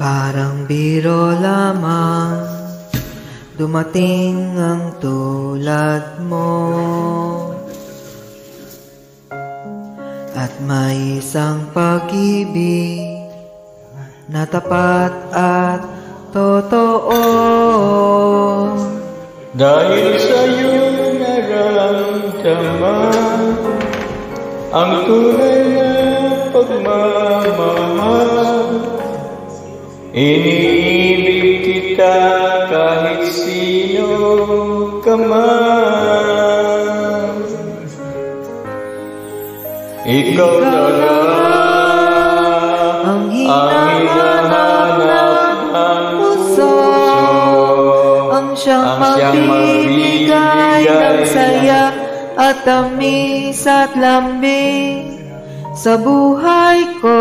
Parang biro lamang dumating ang tulad mo, at may isang pag-ibig na tapat at totoo. Dahil sa'yo naramdaman ang tunay na pagmamahal. Iniibig kita kahit sino ka man. Ikaw na lang ang hinahanap ng puso, ang siyang magbibigay ng saya at tamis at lambing sa buhay ko.